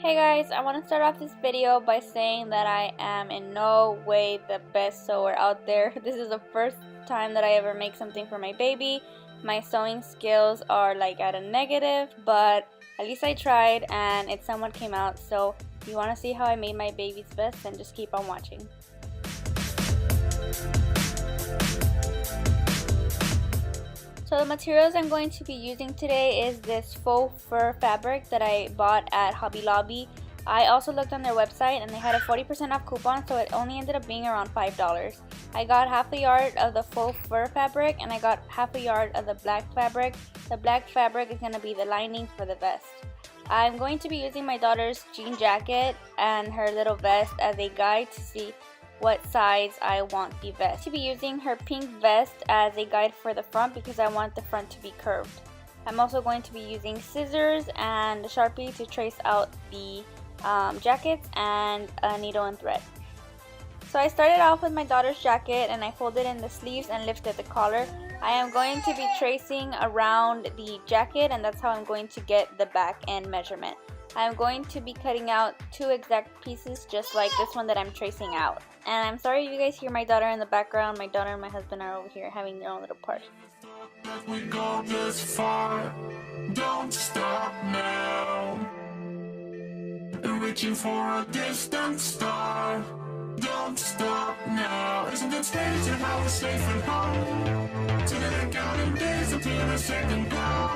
Hey guys, I want to start off this video by saying that I am in no way the best sewer out there. This is the first time that I ever make something for my baby. My sewing skills are like at a negative, but at least I tried and it somewhat came out. So if you want to see how I made my baby's vest, then just keep on watching. So the materials I'm going to be using today is this faux fur fabric that I bought at Hobby Lobby. I also looked on their website and they had a 40% off coupon, so it only ended up being around $5. I got half a yard of the faux fur fabric and I got half a yard of the black fabric. The black fabric is going to be the lining for the vest. I'm going to be using my daughter's jean jacket and her little vest as a guide to see what size I want the vest. To be using her pink vest as a guide for the front because I want the front to be curved. I'm also going to be using scissors and a Sharpie to trace out the jackets and a needle and thread. So I started off with my daughter's jacket and I folded in the sleeves and lifted the collar. I am going to be tracing around the jacket and that's how I'm going to get the back end measurement. I'm going to be cutting out 2 exact pieces just like this one that I'm tracing out. And I'm sorry if you guys hear my daughter in the background. My daughter and my husband are over here having their own little party. We go this far, don't stop now. Reaching for a distant star, don't stop now. Isn't it strange how we're safe and home? To the counting days until a second glow.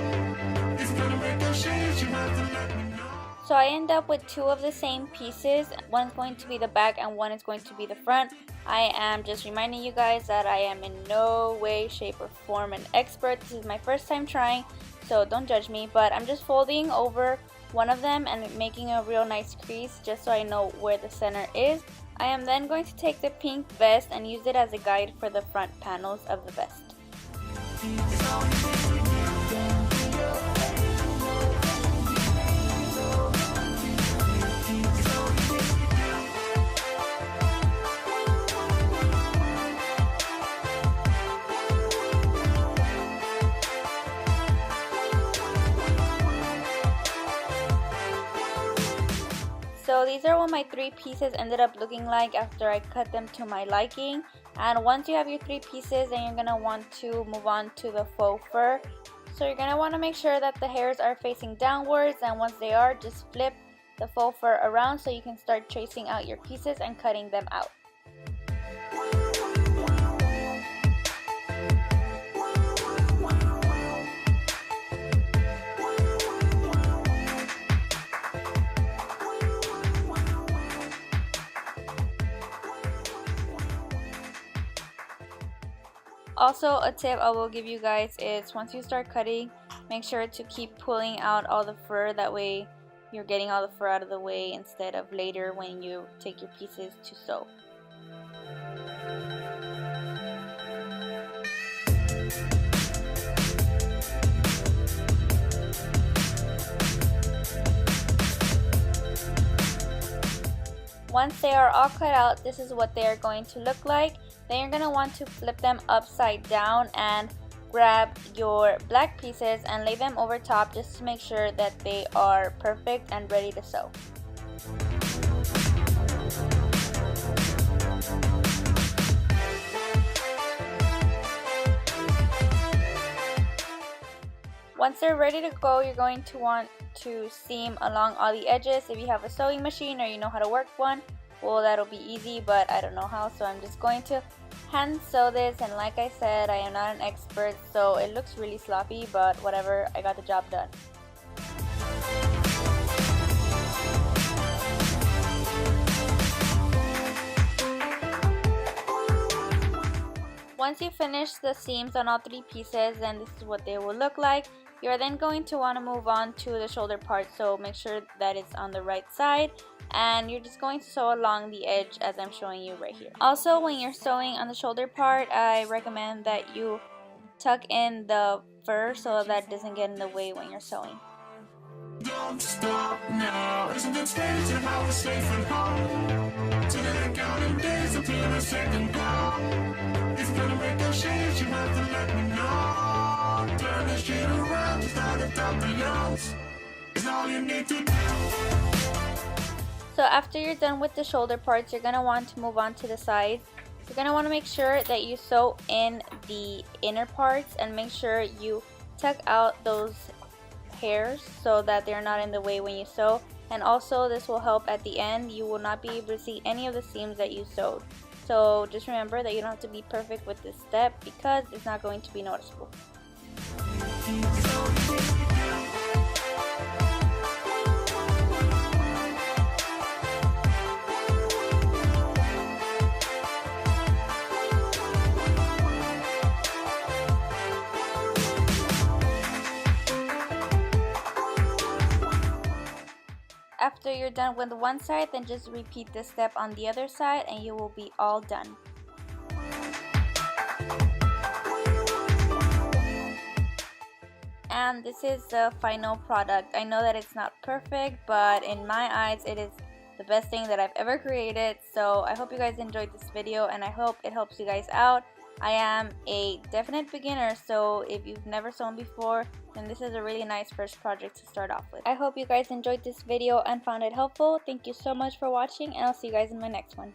It's gonna make a change, you have to let me know. So I end up with 2 of the same pieces. One's going to be the back and one is going to be the front. I am just reminding you guys that I am in no way, shape, or form an expert. This is my first time trying, so don't judge me. But I'm just folding over one of them and making a real nice crease just so I know where the center is. I am then going to take the pink vest and use it as a guide for the front panels of the vest. So these are what my 3 pieces ended up looking like after I cut them to my liking. And once you have your 3 pieces, then you're going to want to move on to the faux fur. So you're going to want to make sure that the hairs are facing downwards, and once they are, just flip the faux fur around so you can start tracing out your pieces and cutting them out. Also, a tip I will give you guys is once you start cutting, make sure to keep pulling out all the fur. That way you're getting all the fur out of the way instead of later when you take your pieces to sew. Once they are all cut out, this is what they are going to look like. Then you're going to want to flip them upside down and grab your black pieces and lay them over top just to make sure that they are perfect and ready to sew. Once they're ready to go, you're going to want to seam along all the edges. If you have a sewing machine or you know how to work one, well, that'll be easy, but I don't know how, so I'm just going to hand sew this. And like I said, I am not an expert, so it looks really sloppy, but whatever, I got the job done. Once you finish the seams on all 3 pieces, then this is what they will look like. You're then going to want to move on to the shoulder part, so make sure that it's on the right side. And you're just going to sew along the edge as I'm showing you right here. Also, when you're sewing on the shoulder part, I recommend that you tuck in the fur so that it doesn't get in the way when you're sewing. Don't stop now. Isn't it strange how we're safe and home? To the counting days until a second glow. It's gonna make a change, you have to let me know. Turn this shit around, start at the youngs. It's all you need to do. So after you're done with the shoulder parts, you're going to want to move on to the sides. You're going to want to make sure that you sew in the inner parts and make sure you tuck out those hairs so that they're not in the way when you sew. And also this will help at the end. You will not be able to see any of the seams that you sewed. So just remember that you don't have to be perfect with this step because it's not going to be noticeable. After you're done with one side, then just repeat this step on the other side and you will be all done. And this is the final product. I know that it's not perfect, but in my eyes it is the best thing that I've ever created. So I hope you guys enjoyed this video and I hope it helps you guys out. I am a definite beginner, so if you've never sewn before, then this is a really nice first project to start off with. I hope you guys enjoyed this video and found it helpful. Thank you so much for watching, and I'll see you guys in my next one.